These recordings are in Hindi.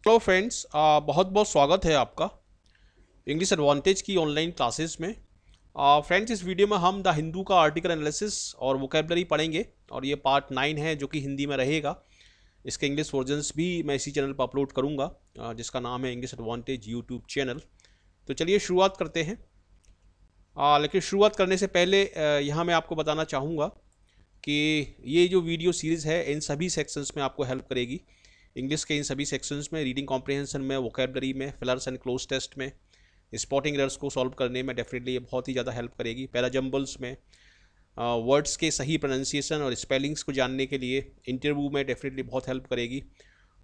हेलो फ्रेंड्स, बहुत बहुत स्वागत है आपका इंग्लिश एडवांटेज की ऑनलाइन क्लासेस में। फ्रेंड्स, इस वीडियो में हम द हिंदू का आर्टिकल एनालिसिस और वोकेबलरी पढ़ेंगे और ये पार्ट 9 है जो कि हिंदी में रहेगा। इसके इंग्लिश वर्जन्स भी मैं इसी चैनल पर अपलोड करूँगा, जिसका नाम है इंग्लिश एडवांटेज यूट्यूब चैनल। तो चलिए शुरुआत करते हैं। लेकिन शुरुआत करने से पहले यहाँ मैं आपको बताना चाहूँगा कि ये जो वीडियो सीरीज़ है इन सभी सेक्शंस में आपको हेल्प करेगी। इंग्लिश के इन सभी सेक्शंस में, रीडिंग कॉम्प्रिहेंशन में, वोकेबलरी में, फिलर्स एंड क्लोज टेस्ट में, स्पॉटिंग एरर्स को सॉल्व करने में डेफिनेटली ये बहुत ही ज़्यादा हेल्प करेगी। पैराजम्बल्स में वर्ड्स के सही प्रोनाउंसिएशन और स्पेलिंग्स को जानने के लिए इंटरव्यू में डेफिनेटली बहुत हेल्प करेगी।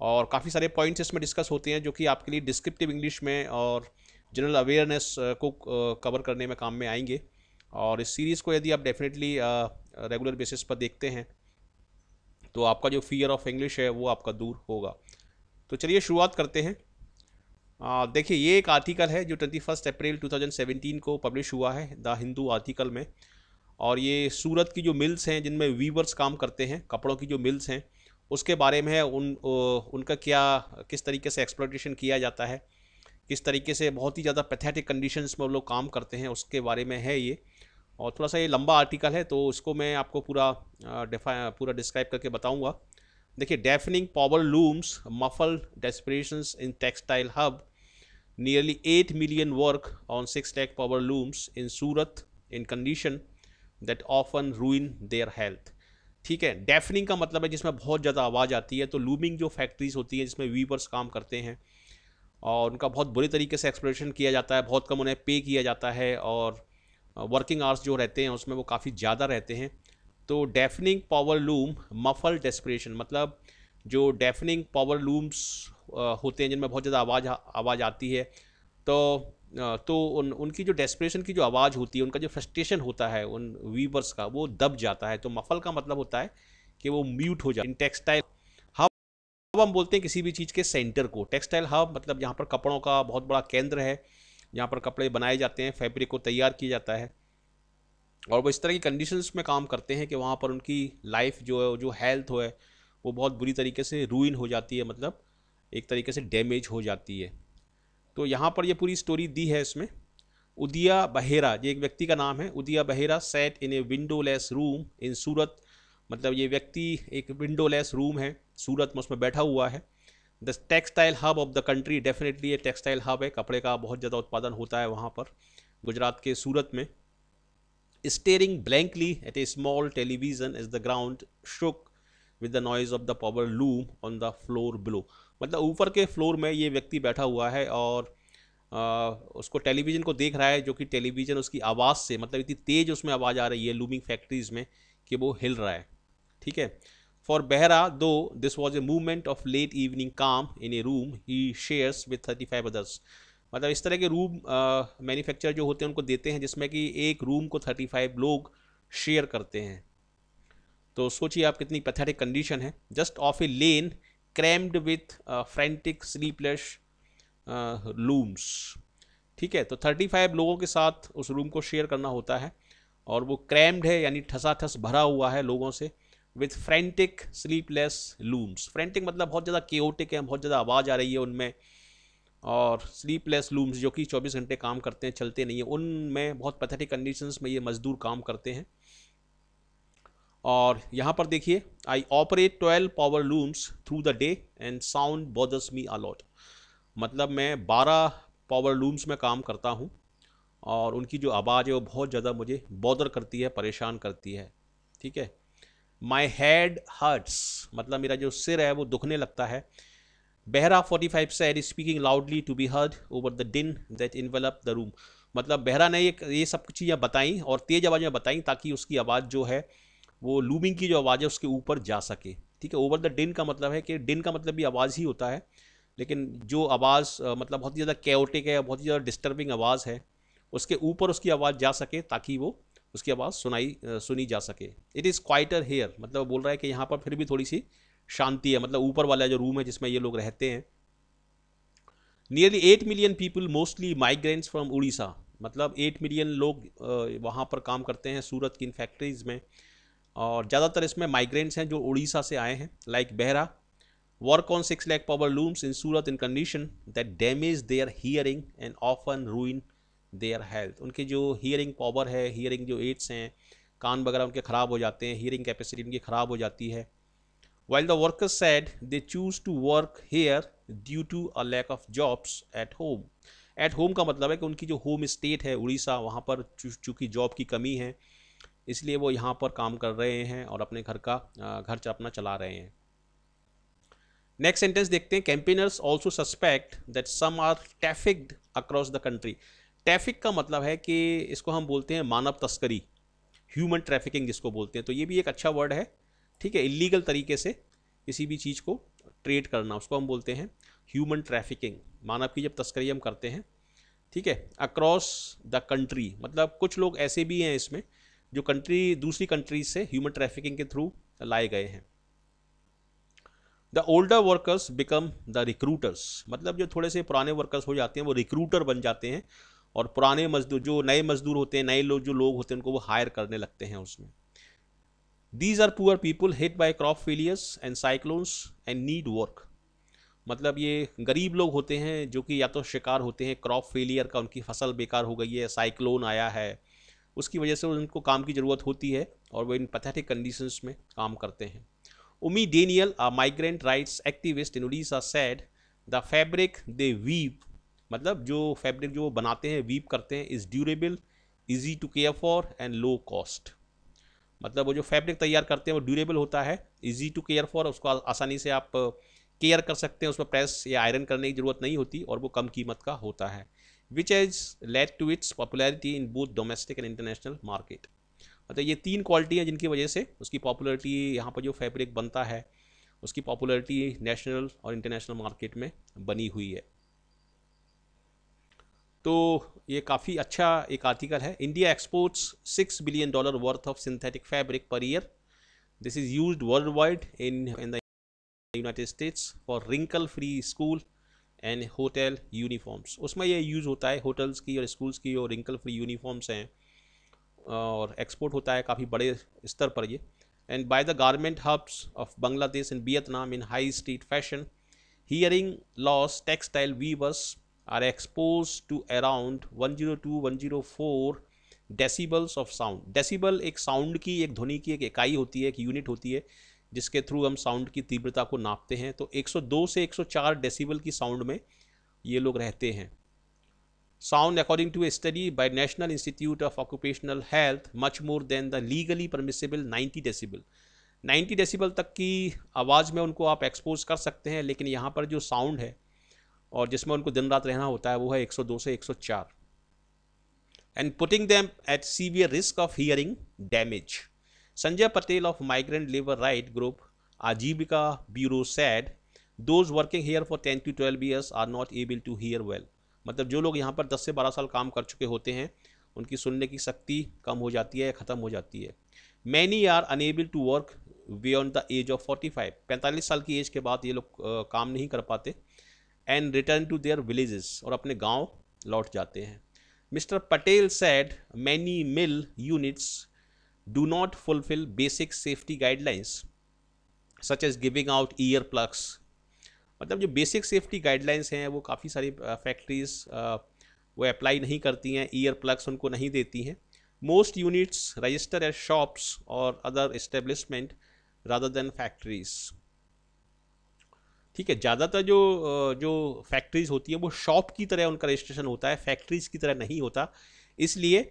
और काफ़ी सारे पॉइंट्स इसमें डिस्कस होते हैं जो कि आपके लिए डिस्क्रिप्टिव इंग्लिश में और जनरल अवेयरनेस को कवर करने में काम में आएंगे। और इस सीरीज़ को यदि आप डेफिनेटली रेगुलर बेसिस पर देखते हैं तो आपका जो फियर ऑफ इंग्लिश है वो आपका दूर होगा। तो चलिए शुरुआत करते हैं। देखिए, ये एक आर्टिकल है जो 21 अप्रैल 2017 को पब्लिश हुआ है द हिंदू आर्टिकल में। और ये सूरत की जो मिल्स हैं जिनमें वीवर्स काम करते हैं, कपड़ों की जो मिल्स हैं, उसके बारे में है। उनका क्या, किस तरीके से एक्सप्लॉयटेशन किया जाता है, किस तरीके से बहुत ही ज़्यादा पैथेटिक कंडीशंस में वो लोग काम करते हैं, उसके बारे में है ये। और थोड़ा सा ये लंबा आर्टिकल है तो इसको मैं आपको पूरा डिस्क्राइब करके बताऊंगा। देखिए, deafening power looms muffle desperations in textile hub, nearly 8 million work on 6 lakh power looms in Surat in condition that often ruin their health. ठीक है, डेफनिंग का मतलब है जिसमें बहुत ज़्यादा आवाज़ आती है। तो लूमिंग जो फैक्ट्रीज होती हैं जिसमें वीवर्स काम करते हैं और उनका बहुत बुरी तरीके से एक्सप्लॉयटेशन किया जाता है, बहुत कम उन्हें पे किया जाता है और वर्किंग आवर्स जो रहते हैं उसमें वो काफ़ी ज़्यादा रहते हैं। तो deafening power loom muffle desperation, मतलब जो डेफनिंग पावर लूम्स होते हैं जिनमें बहुत ज़्यादा आवाज़ आती है, तो उनकी जो डेस्परेशन की जो आवाज़ होती है, उनका जो फ्रस्ट्रेशन होता है उन वीवर्स का, वो दब जाता है। तो मफल का मतलब होता है कि वो म्यूट हो जाए। इन टेक्सटाइल हब, हम बोलते हैं किसी भी चीज़ के सेंटर को। टेक्सटाइल हब मतलब जहाँ पर कपड़ों का बहुत बड़ा केंद्र है, जहाँ पर कपड़े बनाए जाते हैं, फैब्रिक को तैयार किया जाता है। और वो इस तरह की कंडीशंस में काम करते हैं कि वहाँ पर उनकी लाइफ जो है, जो हेल्थ है, वो बहुत बुरी तरीके से रूइन हो जाती है, मतलब एक तरीके से डैमेज हो जाती है। तो यहाँ पर ये पूरी स्टोरी दी है इसमें। उदिया बहेरा, ये एक व्यक्ति का नाम है, Udiya Behera set in a windowless room in Surat. मतलब ये व्यक्ति एक विंडोलेस रूम है सूरत में, उसमें बैठा हुआ है। The textile hub of the country, definitely ये टेक्सटाइल हब है, कपड़े का बहुत ज़्यादा उत्पादन होता है वहाँ पर, गुजरात के सूरत में। Staring blankly at a small television as the ground shook with the noise of the power loom on the floor below। मतलब ऊपर के फ्लोर में ये व्यक्ति बैठा हुआ है और उसको टेलीविज़न को देख रहा है, जो कि टेलीविज़न उसकी आवाज़ से, मतलब इतनी तेज़ उसमें आवाज़ आ रही है लूमिंग फैक्ट्रीज़ में कि वो हिल रहा है। ठीक है। For Behera, though this was a movement of late evening calm in a room he shares with 35 others. मतलब इस तरह के रूम मैन्युफैक्चर जो होते हैं उनको देते हैं जिसमें कि एक रूम को 35 लोग शेयर करते हैं। तो सोचिए आप कितनी पैथेटिक कंडीशन है। Just of A lane crammed with frantic sleepless looms. ठीक है, तो 35 लोगों के साथ उस रूम को शेयर करना होता है और वो क्रैम्ड है यानी ठसाठस भरा हुआ है लोगों से। With frantic sleepless looms, frantic मतलब बहुत ज़्यादा केओटिक है, बहुत ज़्यादा आवाज़ आ रही है उनमें। और स्लीपलेस लूम्स जो कि 24 घंटे काम करते हैं, चलते नहीं हैं, उनमें बहुत पैथेटिक कंडीशंस में ये मजदूर काम करते हैं। और यहाँ पर देखिए, I operate 12 power looms through the day and sound bothers me a lot. मतलब मैं 12 पावर लूम्स में काम करता हूँ और उनकी जो आवाज़ है वो बहुत ज़्यादा मुझे बॉदर करती है, परेशान करती है। ठीक है। माई हेड हर्ट्स, मतलब मेरा जो सिर है वो दुखने लगता है। Behera 45 said speaking loudly to be heard over the din that envelop the room. मतलब बेहरा ने ये सब चीज़ें बताई और तेज़ आवाज़ में बताई ताकि उसकी आवाज़ जो है वो लूमिंग की जो आवाज़ है उसके ऊपर जा सके। ठीक है। ओवर द दिन का मतलब है कि दिन का मतलब भी आवाज़ ही होता है, लेकिन जो आवाज़ मतलब बहुत ही ज़्यादा कैओटिक है, बहुत ही ज़्यादा डिस्टर्बिंग आवाज़ है, उसके ऊपर उसकी आवाज़ जा सके ताकि वो उसकी आवाज़ सुनी जा सके। इट इज़ क्वाइटर हेयर, मतलब बोल रहा है कि यहाँ पर फिर भी थोड़ी सी शांति है, मतलब ऊपर वाला जो रूम है जिसमें ये लोग रहते हैं। Nearly 8 million people mostly migrants from Orissa, मतलब 8 मिलियन लोग वहाँ पर काम करते हैं सूरत की इन फैक्ट्रीज़ में। और ज़्यादातर इसमें माइग्रेंट्स हैं जो उड़ीसा से आए हैं। Like Behera work on 6 lakh power looms in Surat in condition that damage their hearing and often ruin their health. उनके जो hearing power है, hearing जो aids हैं, कान वगैरह उनके ख़राब हो जाते हैं, hearing capacity उनकी ख़राब हो जाती है. While the workers said they choose to work here due to a lack of jobs at home. At home का मतलब है कि उनकी जो होम स्टेट है उड़ीसा, वहाँ पर चूँकि जॉब की कमी है, इसलिए वो यहाँ पर काम कर रहे हैं और अपने घर अपना चला रहे हैं. नेक्स्ट सेंटेंस देखते हैं. Campaigners also suspect that some are trafficked across the country. Traffic का मतलब है कि इसको हम बोलते हैं मानव तस्करी, ह्यूमन ट्रैफिकिंग जिसको बोलते हैं. तो ये भी एक अच्छा वर्ड है, ठीक है. इलीगल तरीके से किसी भी चीज़ को ट्रेड करना, उसको हम बोलते हैं ह्यूमन ट्रैफिकिंग. मानव की जब तस्करी हम करते हैं, ठीक है. अक्रॉस द कंट्री मतलब कुछ लोग ऐसे भी हैं इसमें जो दूसरी कंट्रीज से ह्यूमन ट्रैफिकिंग के थ्रू लाए गए हैं. The older workers become the recruiters. मतलब जो थोड़े से पुराने वर्कर्स हो जाते हैं वो रिक्रूटर बन जाते हैं और पुराने मजदूर, जो नए मजदूर होते हैं, नए लोग होते हैं, उनको वो हायर करने लगते हैं उसमें. These are poor people hit by crop failures and cyclones and need work. मतलब ये गरीब लोग होते हैं जो कि या तो शिकार होते हैं क्रॉप फेलियर का, उनकी फसल बेकार हो गई है, साइक्लोन आया है, उसकी वजह से उनको काम की ज़रूरत होती है और वो इन पैथेटिक कंडीशंस में काम करते हैं. Umi Daniel, a migrant rights activist in Odisha, said the fabric they weave, मतलब जो फैब्रिक जो बनाते हैं, वीव करते हैं, is durable, easy to care for and low cost. मतलब वो जो फैब्रिक तैयार करते हैं वो ड्यूरेबल होता है, इजी टू केयर फॉर, उसको आसानी से आप केयर कर सकते हैं, उसमें प्रेस या आयरन करने की ज़रूरत नहीं होती और वो कम कीमत का होता है. Which has led to its popularity in both domestic and international market. मतलब ये 3 क्वालिटी हैं जिनकी वजह से उसकी पॉपुलैरिटी, यहाँ पर जो फैब्रिक बनता है उसकी पॉपुलैरिटी नेशनल और इंटरनेशनल मार्केट में बनी हुई है. तो ये काफ़ी अच्छा एक आर्टिकल है. India exports $6 billion worth of synthetic fabric per year. This is used world wide in the United States for wrinkle free school and hotel uniforms. उसमें ये यूज़ होता है होटल्स की और स्कूल्स की, और रिंकल फ्री यूनिफॉर्म्स हैं और एक्सपोर्ट होता है काफ़ी बड़े स्तर पर ये. And by the garment hubs of Bangladesh and Vietnam in high street fashion, hearing loss textile weavers are expose to around 102-104 decibels of sound. Decibel एक साउंड की, एक ध्वनि की एक इकाई होती है, एक यूनिट होती है जिसके थ्रू हम साउंड की तीव्रता को नापते हैं. तो 102 से 104 डेसिबल की साउंड में ये लोग रहते हैं. Sound, according to a study by National Institute of Occupational Health, much more than the legally permissible 90 decibel. 90 decibel तक की आवाज़ में उनको आप एक्सपोज कर सकते हैं, लेकिन यहाँ पर जो साउंड है और जिसमें उनको दिन रात रहना होता है वो है 102 से 104. And putting them at severe risk of hearing damage. Sanjay Patel of migrant labour right group Aajeevika bureau said those working here for 10 to 12 years are not able to hear well. मतलब जो लोग यहाँ पर 10 से 12 साल काम कर चुके होते हैं उनकी सुनने की शक्ति कम हो जाती है या ख़त्म हो जाती है. Many are unable to work beyond the age of 45. 45 साल की एज के बाद ये लोग काम नहीं कर पाते. And return to their villages, और अपने गांव लौट जाते हैं. Mister Patel said many mill units do not fulfil basic safety guidelines such as giving out ear plugs. मतलब जो बेसिक सेफ्टी गाइडलाइंस हैं वो काफ़ी सारी फैक्ट्रीज वो अप्लाई नहीं करती हैं, ईयर प्लग्स उनको नहीं देती हैं. Most units register as shops और other establishment rather than factories. ठीक है, ज़्यादातर जो फैक्ट्रीज होती हैं वो शॉप की तरह उनका रजिस्ट्रेशन होता है, फैक्ट्रीज की तरह नहीं होता. इसलिए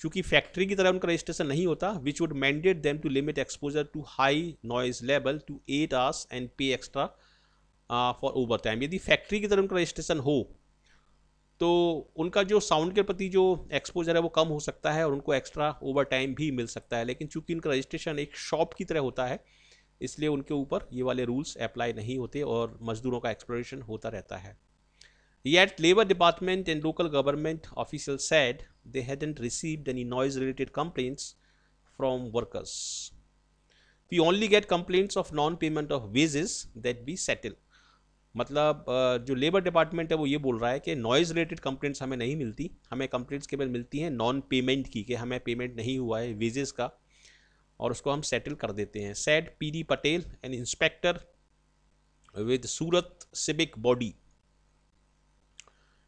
चूँकि फैक्ट्री की तरह उनका रजिस्ट्रेशन नहीं होता, which would mandate them to limit exposure to high noise level to 8 hours and pay extra for over time. यदि फैक्ट्री की तरह उनका रजिस्ट्रेशन हो तो उनका जो साउंड के प्रति जो एक्सपोजर है वो कम हो सकता है और उनको एक्स्ट्रा ओवर टाइम भी मिल सकता है. लेकिन चूंकि उनका रजिस्ट्रेशन एक शॉप की तरह होता है इसलिए उनके ऊपर ये वाले रूल्स अप्लाई नहीं होते और मजदूरों का एक्सप्लोरेशन होता रहता है. Yet Labor Department and local government officials said they hadn't received any noise related complaints from workers. We only get complaints of non-payment of wages that we settle. मतलब जो लेबर डिपार्टमेंट है वो ये बोल रहा है कि नॉइज़ रिलेटेड कंप्लेंट्स हमें नहीं मिलती, हमें कंप्लेंट्स केवल मिलती हैं नॉन पेमेंट की, कि हमें पेमेंट नहीं हुआ है वेजेस का और उसको हम सेटल कर देते हैं. Said PD Patel an inspector with Surat Civic Body,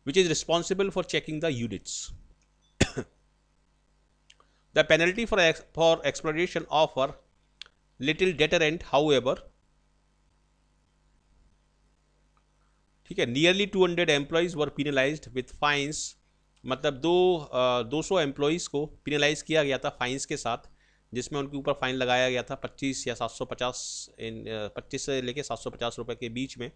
which is responsible for checking the units. The penalty for exploitation offer little deterrent, however. ठीक है, nearly 200 employees were penalised with fines, मतलब 200 एम्प्लॉयज़ को पिनलाइज किया गया था फाइन्स के साथ, जिसमें उनके ऊपर फाइन लगाया गया था 25 या 750 25 से लेके 750 रुपये के बीच में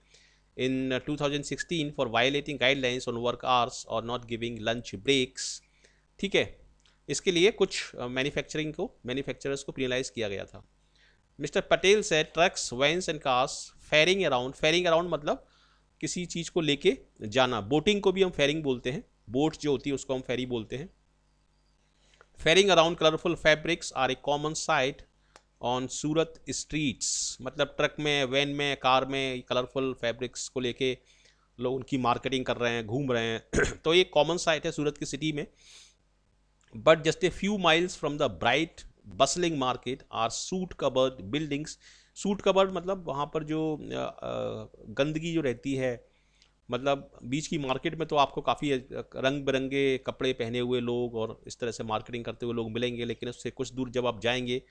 इन 2016 for violating guidelines on work hours और नॉट गिविंग लंच ब्रेक्स। ठीक है, इसके लिए कुछ मैन्युफैक्चरर्स को पिनलाइज किया गया था। मिस्टर पटेल से trucks, vans and cars ferrying around मतलब किसी चीज़ को लेके जाना, बोटिंग को भी हम फेरिंग बोलते हैं, बोट जो होती है उसको हम फेरी बोलते हैं। Ferrying around colourful fabrics are a common sight on Surat streets, मतलब ट्रक में, वैन में, कार में कलरफुल फैब्रिक्स को लेके लोग उनकी मार्केटिंग कर रहे हैं, घूम रहे हैं तो ये कॉमन साइट है सूरत की सिटी में। But just a few miles from the bright bustling market are soot covered buildings. Soot covered मतलब वहाँ पर जो गंदगी जो रहती है, मतलब बीच की मार्केट में तो आपको काफ़ी रंग बिरंगे कपड़े पहने हुए लोग और इस तरह से मार्केटिंग करते हुए लोग मिलेंगे, लेकिन उससे कुछ दूर जब आप जाएंगे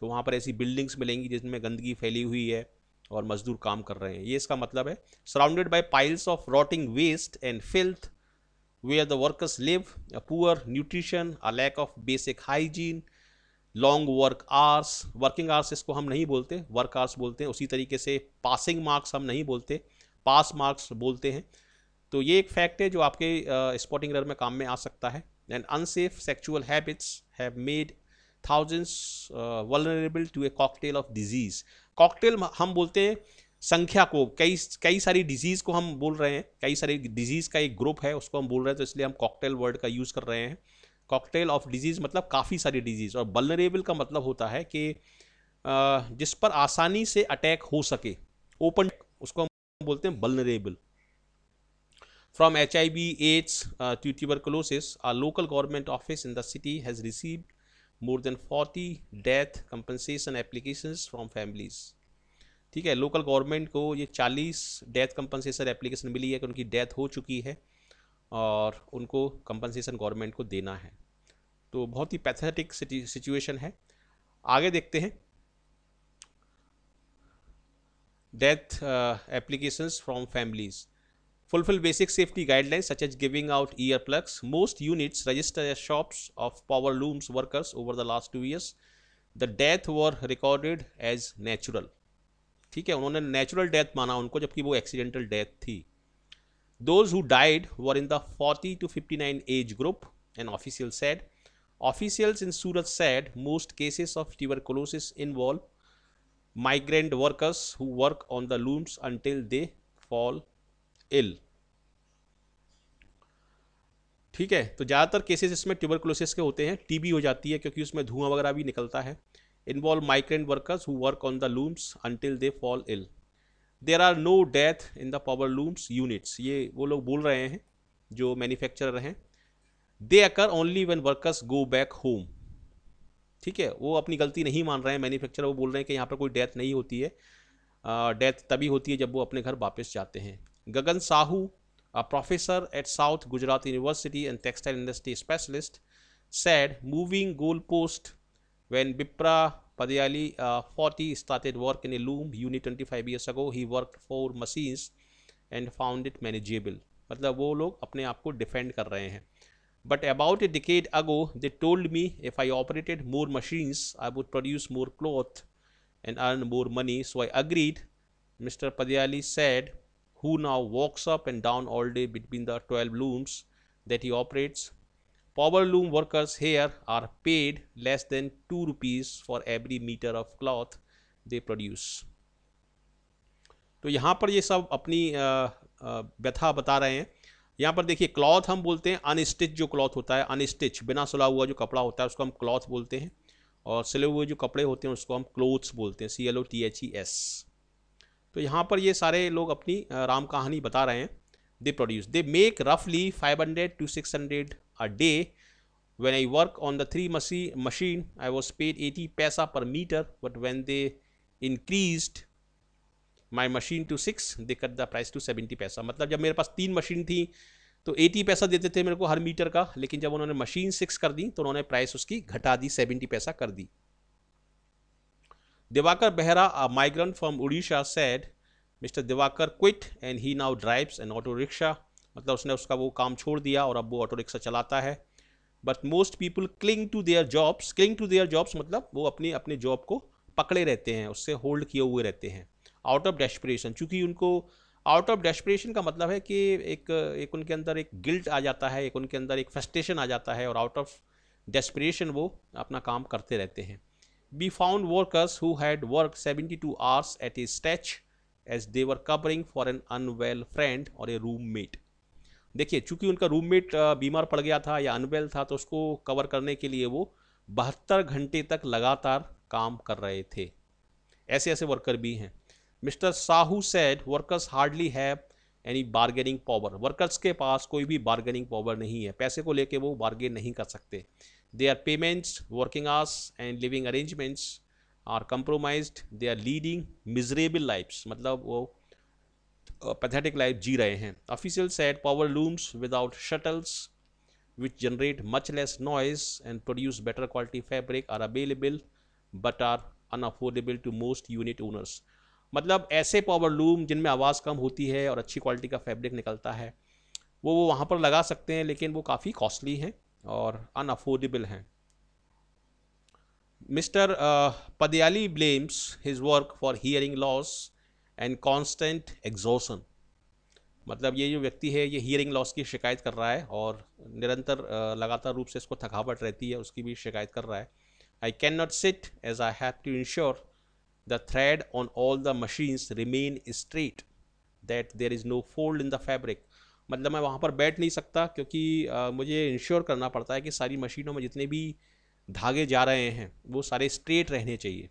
तो वहाँ पर ऐसी बिल्डिंग्स मिलेंगी जिसमें गंदगी फैली हुई है और मजदूर काम कर रहे हैं, ये इसका मतलब है। Surrounded by piles of rotting waste and filth where the workers live, a poor nutrition, a lack of basic hygiene, long working hours इसको हम नहीं बोलते, वर्क आवर्स बोलते हैं। उसी तरीके से पासिंग मार्क्स हम नहीं बोलते, पास मार्क्स बोलते हैं। तो ये एक फैक्ट है जो आपके स्पॉटिंग एरर में काम में आ सकता है। And unsafe sexual habits have made thousands vulnerable to a cocktail of disease. Cocktail हम बोलते हैं संख्या को, कई सारी डिजीज़ को हम बोल रहे हैं, कई सारी डिजीज़ का एक ग्रुप है उसको हम बोल रहे हैं, तो इसलिए हम कॉकटेल वर्ड का यूज़ कर रहे हैं। कॉकटेल ऑफ डिजीज़ मतलब काफ़ी सारी डिजीज़, और वल्नरेबल का मतलब होता है कि जिस पर आसानी से अटैक हो सके, ओपन, उसको हम बोलते हैं vulnerable. From HIV, AIDS to tuberculosis, a local government office in the city has received more than 40 death compensation applications from families। ठीक है, लोकल गवर्नमेंट को ये 40 डेथ कंपनसेशन एप्लीकेशन मिली है कि उनकी डेथ हो चुकी है और उनको कंपनसेशन गवर्नमेंट को देना है। तो बहुत ही पैथेटिक सिचुएशन है। आगे देखते हैं, death applications from families. Fulfill basic safety guidelines such as giving out earplugs. Most units register as shops of power looms workers over the last 2 years. The death were recorded as natural। ठीक है, उन्होंने नेचुरल डेथ माना उनको, जबकि वो एक्सीडेंटल डेथ थी। Those who died were in the 40 to 59 age group, an official said. Officials in Surat said most cases of tuberculosis involve migrant workers who work on the looms until they fall ill। ठीक है, तो ज़्यादातर केसेस इसमें ट्यूबरकुलोसिस के होते हैं, टीबी हो जाती है क्योंकि उसमें धुआं वगैरह भी निकलता है। Involve migrant workers who work on the looms until they fall ill. There are no death in the power looms units, ये वो लोग बोल रहे हैं जो मैन्युफैक्चरर हैं। They occur only when workers go back home. ठीक है, वो अपनी गलती नहीं मान रहे हैं मैन्युफैक्चरर, वो बोल रहे हैं कि यहाँ पर कोई डेथ नहीं होती है, डेथ तभी होती है जब वो अपने घर वापस जाते हैं। गगन Sahu, a professor at South Gujarat University and textile industry specialist, said moving goalpost when Bipra Padayali 40 started work in a loom unit 25 years ago. He worked 4 machines and found it manageable। मतलब वो लोग अपने आप को डिफेंड कर रहे हैं। But about a decade ago, they told me if I operated more machines, I would produce more cloth and earn more money. So I agreed, Mr. Padayali said, who now walks up and down all day between the 12 looms that he operates. Power loom workers here are paid less than 2 rupees for every meter of cloth they produce। तो यहाँ पर ये सब अपनी व्यथा बता रहे हैं। यहाँ पर देखिए, क्लॉथ हम बोलते हैं अनस्टिच, जो क्लॉथ होता है अनस्टिच, बिना सिला हुआ जो कपड़ा होता है उसको हम क्लॉथ बोलते हैं, और सिले हुए जो कपड़े होते हैं उसको हम क्लोथ्स बोलते हैं, CLOTHES। तो यहाँ पर ये सारे लोग अपनी राम कहानी बता रहे हैं। दे मेक रफली 500 to 600 a day। When I work on the 3 machine, I was paid 80 paisa per meter, but when they increased my machine to 6, they cut the price to 70 पैसा। मतलब जब मेरे पास 3 मशीन थी तो 80 पैसा देते थे मेरे को हर मीटर का, लेकिन जब उन्होंने मशीन 6 कर दी तो उन्होंने प्राइस उसकी घटा दी, 70 पैसा कर दी। Diwakar Behera, a migrant from Orissa, said mister Diwakar quit and he now drives an auto rickshaw. मतलब उसने उसका वो काम छोड़ दिया और अब वो ऑटो रिक्शा चलाता है। But most people cling to their jobs, cling to their jobs मतलब वो अपनी अपने जॉब को पकड़े रहते हैं, उससे होल्ड किए हुए रहते हैं, आउट ऑफ डेस्परेशन। चूंकि उनको आउट ऑफ डेस्परेशन का मतलब है कि एक उनके अंदर एक गिल्ट आ जाता है, एक उनके अंदर एक फ्रस्ट्रेशन आ जाता है, और आउट ऑफ डेस्परेशन वो अपना काम करते रहते हैं। We found workers who had worked 72 hours at a stretch as they were covering for an unwell friend or a roommate। देखिए, चूंकि उनका रूममेट बीमार पड़ गया था या अनवेल था, तो उसको कवर करने के लिए वो 72 घंटे तक लगातार काम कर रहे थे। ऐसे ऐसे वर्कर भी हैं। Mister Sahu said workers hardly have any bargaining power. Workers के पास कोई भी बार्गेनिंग पावर नहीं है, पैसे को लेके वो बार्गेन नहीं कर सकते। Their payments, working hours and living arrangements are compromised. They are leading miserable lives। मतलब वो pathetic life जी रहे हैं। Officials said power looms without shuttles which generate much less noise and produce better quality fabric are available but are unaffordable to most unit owners। मतलब ऐसे पावर लूम जिनमें आवाज़ कम होती है और अच्छी क्वालिटी का फैब्रिक निकलता है, वो वहाँ पर लगा सकते हैं, लेकिन वो काफ़ी कॉस्टली हैं और अनअफोर्डेबल हैं। Mister Padiyali blames his work for hearing loss and constant exhaustion. मतलब ये जो व्यक्ति है ये हियरिंग लॉस की शिकायत कर रहा है और निरंतर लगातार रूप से इसको थकावट रहती है, उसकी भी शिकायत कर रहा है। I can not sit as I have to ensure the thread on all the machines remain straight that there is no fold in the fabric. मतलब मैं वहाँ पर बैठ नहीं सकता क्योंकि मुझे इंश्योर करना पड़ता है कि सारी मशीनों में जितने भी धागे जा रहे हैं वो सारे स्ट्रेट रहने चाहिए,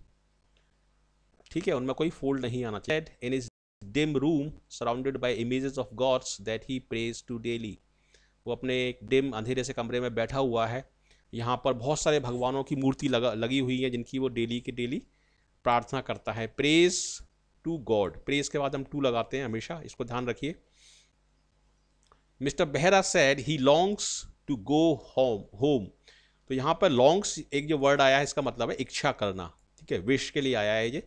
ठीक है, उनमें कोई फोल्ड नहीं आना चाहिए। In his dim room surrounded by images of gods that he prays to daily. वो अपने एक डिम अंधेरे से कमरे में बैठा हुआ है, यहाँ पर बहुत सारे भगवानों की मूर्ति लगी हुई है जिनकी वो डेली के डेली प्रार्थना करता है। प्रेज टू गॉड, प्रेज के बाद हम टू लगाते हैं हमेशा, इसको ध्यान रखिए। Mister Behera said he longs to go home. तो यहाँ पर लॉन्ग्स एक जो वर्ड आया है इसका मतलब है इच्छा करना, ठीक है, विश के लिए आया है ये।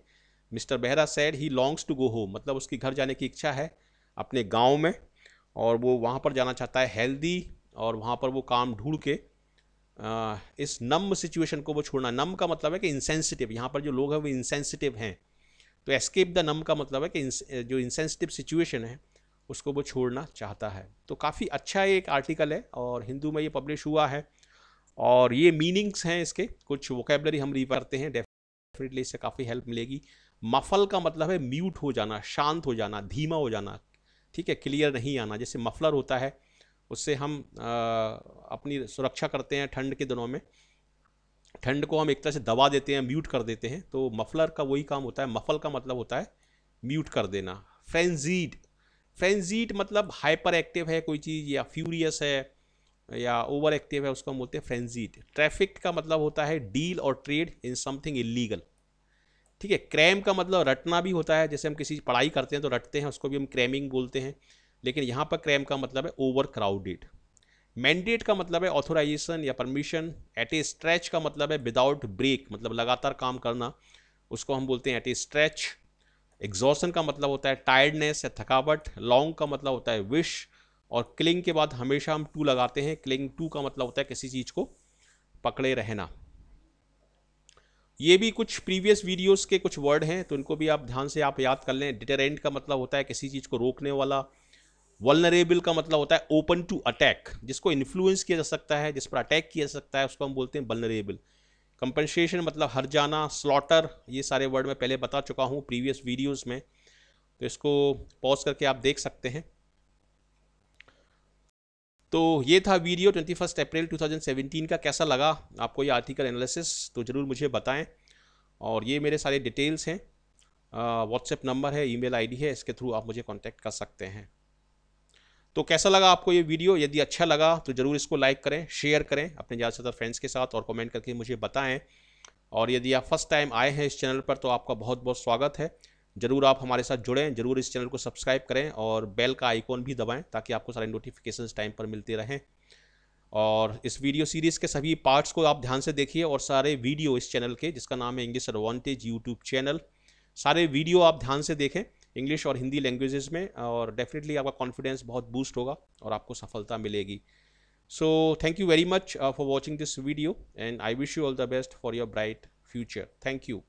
Mister Behera said he longs to go home, मतलब उसकी घर जाने की इच्छा है अपने गांव में, और वो वहाँ पर जाना चाहता है हेल्दी, और वहाँ पर वो काम ढूंढ के इस नम सिचुएशन को वो छोड़ना। नम का मतलब है कि इंसेंसिटिव, यहाँ पर जो लोग हैं वो इंसेंसिटिव हैं, तो एस्केप द नम का मतलब है कि जो इंसेंसिटिव सिचुएशन है उसको वो छोड़ना चाहता है। तो काफ़ी अच्छा एक आर्टिकल है और हिंदू में ये पब्लिश हुआ है, और ये मीनिंग्स हैं इसके, कुछ वोकेबलरी हम रिफर करते हैं, डेफिनेटली इससे काफ़ी हेल्प मिलेगी। मफल का मतलब है म्यूट हो जाना, शांत हो जाना, धीमा हो जाना, ठीक है, क्लियर नहीं आना। जैसे मफलर होता है उससे हम अपनी सुरक्षा करते हैं ठंड के दिनों में, ठंड को हम एक तरह से दबा देते हैं, म्यूट कर देते हैं, तो मफलर का वही काम होता है। मफल का मतलब होता है म्यूट कर देना। फ्रेंजीड, फ्रेंजीड मतलब हाइपर एक्टिव है कोई चीज़, या फ्यूरियस है या ओवर एक्टिव है, उसको हम बोलते हैं फ्रेंजीड। ट्रैफिक का मतलब होता है डील और ट्रेड इन समथिंग इलीगल, ठीक है। क्रैम का मतलब रटना भी होता है, जैसे हम किसी पढ़ाई करते हैं तो रटते हैं, उसको भी हम क्रैमिंग बोलते हैं, लेकिन यहाँ पर क्रैम का मतलब है ओवर क्राउडेड। मैंडेट का मतलब है ऑथोराइजेशन या परमिशन। एट ए स्ट्रेच का मतलब है विदाउट ब्रेक, मतलब लगातार काम करना, उसको हम बोलते हैं एट ए स्ट्रेच। एग्जॉशन का मतलब होता है टायर्डनेस या थकावट। लॉन्ग का मतलब होता है विश, और क्लिंग के बाद हमेशा हम टू लगाते हैं। क्लिंग टू का मतलब होता है किसी चीज़ को पकड़े रहना। ये भी कुछ प्रीवियस वीडियोस के कुछ वर्ड हैं, तो इनको भी आप ध्यान से आप याद कर लें। डिटरेंट का मतलब होता है किसी चीज़ को रोकने वाला। वल्नरेबल का मतलब होता है ओपन टू अटैक, जिसको इन्फ्लुएंस किया जा सकता है, जिस पर अटैक किया जा सकता है, उसको हम बोलते हैं वल्नरेबल। कंपनसेशन मतलब हर जाना। स्लॉटर, ये सारे वर्ड मैं पहले बता चुका हूँ प्रीवियस वीडियोस में, तो इसको पॉज करके आप देख सकते हैं। तो ये था वीडियो 21 अप्रैल 2017 का। कैसा लगा आपको ये आर्टिकल एनालिसिस, तो ज़रूर मुझे बताएं। और ये मेरे सारे डिटेल्स हैं, व्हाट्सएप नंबर है, ईमेल आईडी है, इसके थ्रू आप मुझे कांटेक्ट कर सकते हैं। तो कैसा लगा आपको ये वीडियो? यदि अच्छा लगा तो ज़रूर इसको लाइक करें, शेयर करें अपने ज़्यादा से ज़्यादा फ्रेंड्स के साथ, और कमेंट करके मुझे बताएं। और यदि आप फर्स्ट टाइम आए हैं इस चैनल पर तो आपका बहुत बहुत स्वागत है। ज़रूर आप हमारे साथ जुड़ें, ज़रूर इस चैनल को सब्सक्राइब करें और बेल का आइकॉन भी दबाएं ताकि आपको सारे नोटिफिकेशंस टाइम पर मिलते रहें। और इस वीडियो सीरीज़ के सभी पार्ट्स को आप ध्यान से देखिए और सारे वीडियो इस चैनल के, जिसका नाम है इंग्लिश एडवांटेज यूट्यूब चैनल, सारे वीडियो आप ध्यान से देखें इंग्लिश और हिंदी लैंग्वेजेस में, और डेफिनेटली आपका कॉन्फिडेंस बहुत बूस्ट होगा और आपको सफलता मिलेगी। So thank you very much for watching this video and I wish you all the best for your bright future. Thank you.